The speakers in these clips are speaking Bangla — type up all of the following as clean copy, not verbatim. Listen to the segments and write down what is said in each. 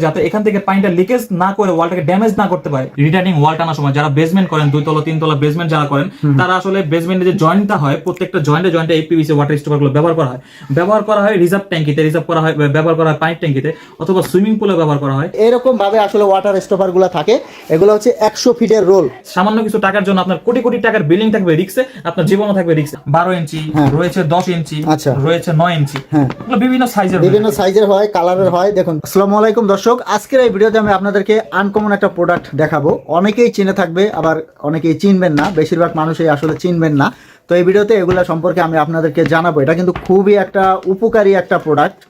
যাতে এখান থেকে পানিটা লিকেজ না করে ওয়ালটাকে ড্যামেজ না করতে পারে। রিটার্নিং ওয়াল টানার সময় যারা বেসমেন্ট করেন, 2 তলা 3 তলা বেসমেন্ট যারা করেন, তারা আসলে বেসমেন্টে যে জয়েন্টটা হয় প্রত্যেকটা জয়েন্টে এই পিভিসি ওয়াটার স্টপার গুলো ব্যবহার করা হয় রিজার্ভ ট্যাঙ্কিতে, ব্যবহার করা হয় পানির ট্যাঙ্কিতে অথবা সুইমিং পুলে ব্যবহার করা হয়। এরকম ভাবে আসলে ওয়াটার স্টপার গুলো থাকে। এগুলো হচ্ছে 100 ফিটের রোল। সামান্য কিছু টাকার জন্য আপনার কোটি কোটি টাকার বিল্ডিং থাকবে রিক্সে, আপনার জীবনও থাকবে রিক্সে। 12 ইঞ্চি রয়েছে, 10 ইঞ্চি রয়েছে, 9 ইঞ্চি, বিভিন্ন সাইজের হয়, কালারের হয়। দেখুন, আসসালামু আলাইকুম দর্শক, আজকের এই ভিডিওতে আমি আপনাদেরকে আনকমন একটা প্রোডাক্ট দেখাবো। অনেকেই চিনে থাকবে, আবার অনেকেই চিনবেন না, বেশিরভাগ মানুষই আসলে চিনবেন না। তো এই ভিডিওতে এগুলা সম্পর্কে আমি আপনাদেরকে জানাবো। এটা কিন্তু খুবই একটা উপকারী একটা প্রোডাক্ট।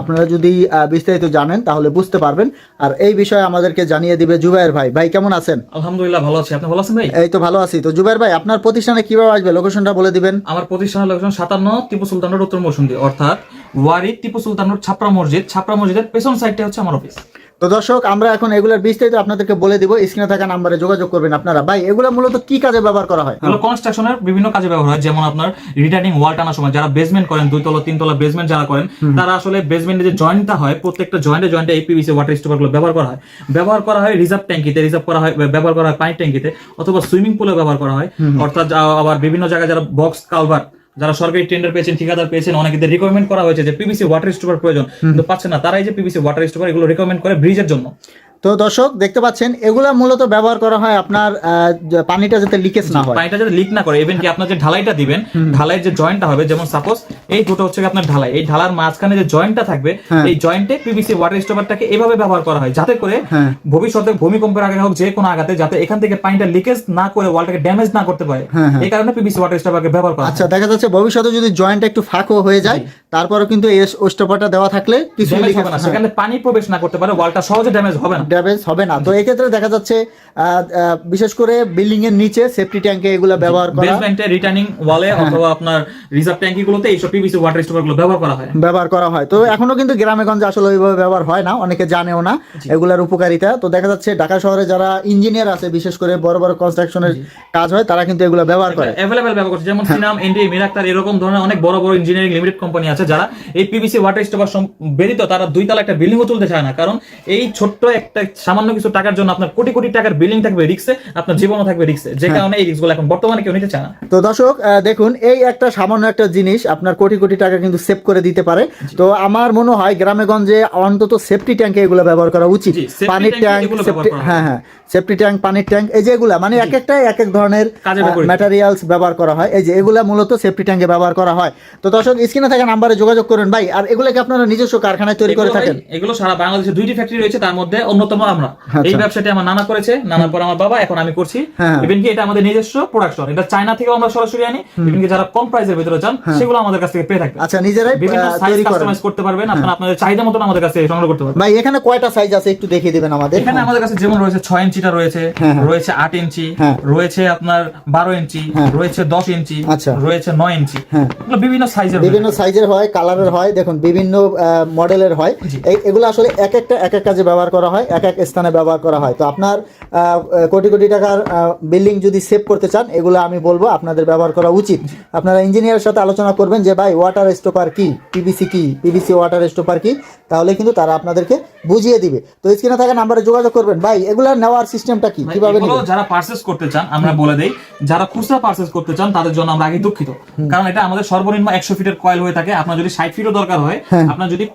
আপনারা যদি বিস্তারিত জানেন তাহলে বুঝতে পারবেন। আর এই বিষয়ে আমাদেরকে জানিয়ে দিবে জুবায়ের ভাই। ভাই কেমন আছেন? আলহামদুলিল্লাহ ভালো আছি, আপনি ভালো আছেন ভাই? এই তো ভালো আছি। তো জুবায়ের ভাই, আপনার প্রতিষ্ঠানে কিভাবে আসবে, লোকেশনটা বলে দিবেন। আমার প্রতিষ্ঠানের লোকেশন 57 টিপু সুলতান রোড, উত্তর মৌসুমী, অর্থাৎ ওয়ারি টিপু সুলতান রোড, ছাপড়া মসজিদের পেছন সাইডটা হচ্ছে আমার অফিস। তো দর্শক, আমরা এখন এগুলোর বিস্তারিত আপনাদেরকে বলে দিব। স্ক্রিনে থাকা নাম্বারে যোগাযোগ করবেন আপনারা। ভাই, এগুলো মূলত কি কাজে ব্যবহার করা হয়? এগুলো কনস্ট্রাকশনের বিভিন্ন কাজে ব্যবহার হয়। যেমন আপনার রিটার্নিং ওয়াল টানার সময় যারা বেসমেন্ট করেন, 2 তলা 3 তলা বেসমেন্ট যারা করেন, তারা আসলে বেসমেন্টে যে জয়েন্টটা হয় প্রত্যেকটা জয়েন্টে এই পিভিসি ওয়াটার স্টপার গুলো ব্যবহার করা হয় রিজার্ভ ট্যাঙ্কিতে, ব্যবহার করা হয় পানির ট্যাঙ্কিতে অথবা সুইমিং পুলে ব্যবহার করা হয়। অর্থাৎ আবার বিভিন্ন জায়গায় যারা বক্স কালভার, যারা সরকারি টেন্ডার পেয়েছেন, ঠিকাদার পেয়েছেন, অনেকেদের রিকমেন্ড করা হয়েছে যে পিভিসি ওয়াটার স্টপার প্রয়োজন, কিন্তু পাচ্ছেন না, তারা এই যে পিভিসি ওয়াটার স্টপার এগুলো রিকমেন্ড করে ব্রিজের জন্য। তো দর্শক দেখতে পাচ্ছেন, এগুলা মূলত ব্যবহার করা হয় আপনার পানিটা যাতে লিকেজ না হয়, পানিটা যাতে লিক না করে। ইভেন কি আপনার যে ঢালাইটা দিবেন, ঢালাইয়ের যে জয়েন্টটা হবে, যেমন সাপোজ এই দুটো হচ্ছে আপনার ঢালাই, এই ঢালার মাঝখানে যে জয়েন্টটা থাকবে, এই জয়েন্টে পিভিসি ওয়াটার স্টপারটাকে এভাবে ব্যবহার করা হয় যাতে করে ভবিষ্যতে ভূমিকম্পের আগে হোক, যে কোনো আঘাতে যাতে এখান থেকে পানিটা লিকেজ না করে ওয়ালটাকে ড্যামেজ না করতে পারে, এই কারণে পিভিসি ওয়াটার স্টপারকে ব্যবহার করা। আচ্ছা, দেখা যাচ্ছে ভবিষ্যতে যদি জয়েন্ট একটু ফাঁকও হয়ে যায়, তারপরেও কিন্তু এই স্টপারটা দেওয়া থাকলে কিছু হবে না, সেখানে পানি প্রবেশ না করতে পারে, ওয়ালটা সহজে ড্যামেজ হবে না। তো এই ক্ষেত্রে দেখা যাচ্ছে বিশেষ করে বিল্ডিং এর নিচে সেফটি ট্যাঙ্কে এগুলো ব্যবহার করা, বেসমেন্টে রিটার্নিং ওয়ালে অথবা আপনার রিজার্ভ ট্যাঙ্কিগুলোতে এইসব পিভিসি ওয়াটার স্টপার গুলো ব্যবহার করা হয়। তো এখনো কিন্তু গ্রামে গঞ্জে আসলে ওইভাবে ব্যবহার হয় না, অনেকে জানেও না এগুলার উপকারিতা। তো দেখা যাচ্ছে ঢাকা শহরে যারা ইঞ্জিনিয়ার আছে, বিশেষ করে বড় বড় কনস্ট্রাকশনের কাজ হয়, তারা কিন্তু এগুলো ব্যবহার করে, अवेलेबल ব্যবহার করছে। যেমন সিনাম, এনডি, মিরাক্তার, এরকম ধরনের অনেক বড় বড় ইঞ্জিনিয়ারিং লিমিটেড কোম্পানি আছে যারা এই পিভিসি ওয়াটার স্টপার ব্যতীত তারা 2 তলা একটা বিল্ডিংও তুলতে চায় না, কারণ এই ছোট্ট একটা সামান্য কিছু টাকার জন্য আপনার কোটি কোটি টাকার বিল্ডিং থাকবে রিক্সে, আপনার জীবনও থাকবে রিক্সে, যে কারণে এই রিস্কগুলো এখন বর্তমানে কেউ নিতে চায় না। তো দর্শক দেখুন, এই একটা সামান্য একটা জিনিস আপনার কোটি কোটি টাকা কিন্তু সেভ করে দিতে পারে। তো আমার মনে হয় গ্রামে গঞ্জে অন্তত সেফটি ট্যাঙ্কে এগুলো ব্যবহার করা উচিত। পানির ট্যাঙ্ক, সেফটি ট্যাঙ্ক, পানির ট্যাঙ্ক, এই যে এগুলা মানে এক একটা এক এক ধরনের ম্যাটেরিয়ালস ব্যবহার করা হয়। এই যে এগুলা মূলত সেফটি ট্যাঙ্কে ব্যবহার করা হয়। তো দর্শক, স্ক্রিনে থাকা নাম্বারে যোগাযোগ করুন ভাই। আর এগুলোকে আপনারা নিজস্ব কারখানায় তৈরি করে থাকেন? এগুলো সারা বাংলাদেশে 2টি ফ্যাক্টরি রয়েছে, তার মধ্যে অন্যতম আমরা। এই ব্যবসাটি আমার নানা করেছে, নানার পর আমার বাবা, এখন আমি করছি। ইভেন কি এটা আমাদের নিজস্ব প্রোডাকশন, এটা চায়না থেকে আমরা সরাসরি আনি। ইভেন কি যারা কম প্রাইসের ভিতরে চান, সেগুলো আমাদের কাছ থেকে পেয়ে থাকবে। আচ্ছা, নিজেরাই বিভিন্ন সাইজ কাস্টমাইজ করতে পারবেন, আপনারা আপনাদের চাহিদা মতন আমাদের কাছে সংগ্রহ করতে পারবেন। ভাই, এখানে কয়টা সাইজ আছে একটু দেখিয়ে দিবেন আমাদের? এখানে আমাদের কাছে যেমন রয়েছে 6 ইঞ্চিটা রয়েছে, রয়েছে 8 ইঞ্চি, রয়েছে আপনার 12 ইঞ্চি, রয়েছে 10 ইঞ্চি, রয়েছে 9 ইঞ্চি, বিভিন্ন সাইজের হয়, কালারের হয়। দেখুন, বিভিন্ন মডেলের হয়। এগুলো আসলে এক এক কাজে ব্যবহার করা হয়, এক এক স্থানে ব্যবহার করা হয়। তো আপনার কোটি কোটি টাকার বিল্ডিং যদি সেভ করতে চান, এগুলো আমি বলবো আপনাদের ব্যবহার করা উচিত। আপনারা ইঞ্জিনিয়ারের সাথে আলোচনা করবেন যে ভাই ওয়াটার স্টপার কি, পিভিসি ওয়াটার স্টপার কি, তাহলে কিন্তু তারা আপনাদেরকে বুঝিয়ে দিবে। তো স্ক্রিনে থাকা নাম্বারে যোগাযোগ করবেন। ভাই, এগুলা নেওয়ার সিস্টেমটা কি, কিভাবে নেবেন? যারা পারচেজ করতে চান আমরা বলে দেই, যারা খুচরা পারচেজ করতে চান তাদের জন্য আমরা আগে দুঃখিত, কারণ এটা আমাদের সর্বনিম্ন 100 ফিটের কয়েল হয়ে থাকে। আপনার যদি 60 ফিটও দরকার হয়, আপনার যদি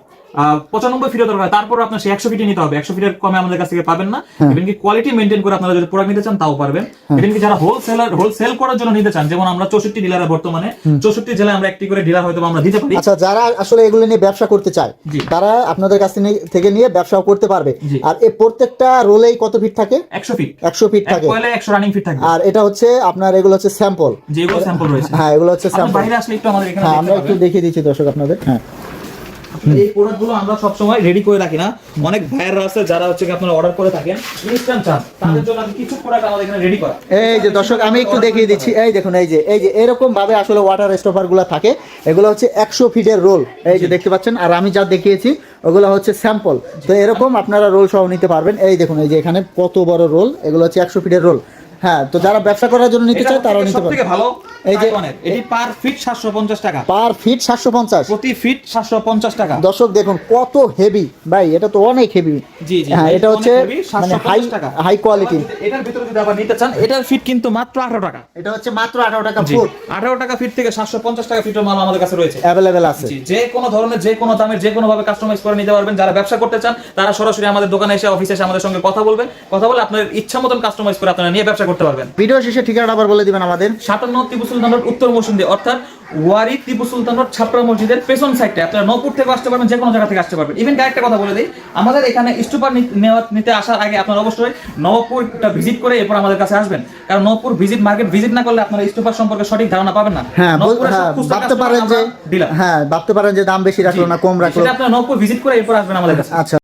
95 ফিটের দরকার, তারপর আপনার সেই 100 ফিটে নিতে হবে। 100 ফিটের কমে আমাদের কাছ থেকে পাবেন না। ইভেন কি কোয়ালিটি মেইনটেইন করে আপনারা যদি প্রোডাক্ট নিতে চান তাও পারবেন। ইভেন কি যারা হোলসেল করার জন্য নিতে চান, যেমন আমরা 64 ডিলারে বর্তমানে 64 জেলায় আমরা একটি করে ডিলার হয়তো আমরা দিতে পারি। আচ্ছা, যারা আসলে এগুলো নিয়ে ব্যবসা করতে চায়, তারা আপনাদের কাছ থেকে নিয়ে ব্যবসাও করতে পারবে। আর এই প্রত্যেকটা রোলেই কত ফিট থাকে? 100 ফিট থাকে। কয়েলে 100 রানিং ফিট থাকে। আর এটা হচ্ছে আপনার, এগুলো হচ্ছে স্যাম্পল, যেগুলো স্যাম্পল রয়েছে। এগুলো হচ্ছে স্যাম্পল। বাইরে আসলে একটু আমাদের এখানে আমরা একটু দেখিয়ে দিচ্ছি দর্শক আপনাদের। এই প্রোডাক্টগুলো আমরা সব সময় রেডি করে রাখি না। অনেক ভাইয়াররা আছে যারা হচ্ছে আপনারা অর্ডার করে থাকেন ইনস্ট্যান্ট চান, তাদের জন্য আমি কিছু প্রোডাক্ট আমাদের এখানে রেডি করা। এই যে দর্শক, আমি একটু দেখিয়ে দিচ্ছি। এই দেখুন, এই যে এরকম ভাবে আসলে ওয়াটার স্টপার গুলো থাকে। এগুলো হচ্ছে 100 ফিটের রোল, এই যে দেখতে পাচ্ছেন। আর আমি যা দেখিয়েছি ওগুলো হচ্ছে স্যাম্পল। তো এরকম আপনারা রোল সহ নিতে পারবেন। এই দেখুন, এই যে এখানে কত বড় রোল, এগুলো হচ্ছে 100 ফিটের রোল। হ্যাঁ, তো যারা ব্যবসা করার জন্য নিতে চায় তারাও নিতে পারে। সবথেকে ভালো এই যে এটি পার ফিট 750 টাকা, পার ফিট 750, প্রতি ফিট 750 টাকা। দর্শক দেখুন কত হেভি ভাই, এটা তো অনেক হেভি। জি জি, হ্যাঁ, এটা হচ্ছে মানে হাই কোয়ালিটি। এটার ভিতরে যদি আবার নিতে চান, এটার ফিট কিন্তু মাত্র 18 টাকা। এটা হচ্ছে মাত্র 18 টাকা ফুট। 18 টাকা ফিট থেকে 750 টাকা ফিটের মাল আমাদের কাছে রয়েছে, अवेलेबल আছে। জি, যে কোনো ধরনের, যে কোনো দামের, যে কোনো ভাবে কাস্টমাইজ করে নিতে পারবেন। যারা ব্যবসা করতে চান তারা সরাসরি আমাদের দোকানে এসে, অফিসে এসে আমাদের সঙ্গে কথা বলবেন, কথা বলে আপনার ইচ্ছা মতন কাস্টমাইজ করে আপনারা নিয়ে ব্যবসা করতে পারবেন। ভিডিও শেষে ঠিকানা আবার বলে দিবেন আমাদের। 57 টিপু সুলতান রোড, উত্তর মৌসুমী, অর্থাৎ ওয়ারি টিপু সুলতান রোড, ছাপড়া মসজিদের পেছন সাইডে। আপনারা নওপুর থেকে আসতে পারবেন, যে কোনো জায়গা থেকে আসতে পারবেন। ইভেন একটা কথা বলে দিই, আমাদের এখানে স্টুপার নিতে আসার আগে আপনারা অবশ্যই নওপুরটা ভিজিট করে এরপর আমাদের কাছে আসবেন, কারণ নওপুর মার্কেট ভিজিট না করলে আপনারা স্টুপার সম্পর্কে সঠিক ধারণা পাবেন না। হ্যাঁ, ভাবতে পারেন যে দাম বেশি রাখলো না কম রাখলো, সেটা আপনারা নওপুর ভিজিট করে এরপর আসবেন আমাদের কাছে। আচ্ছা।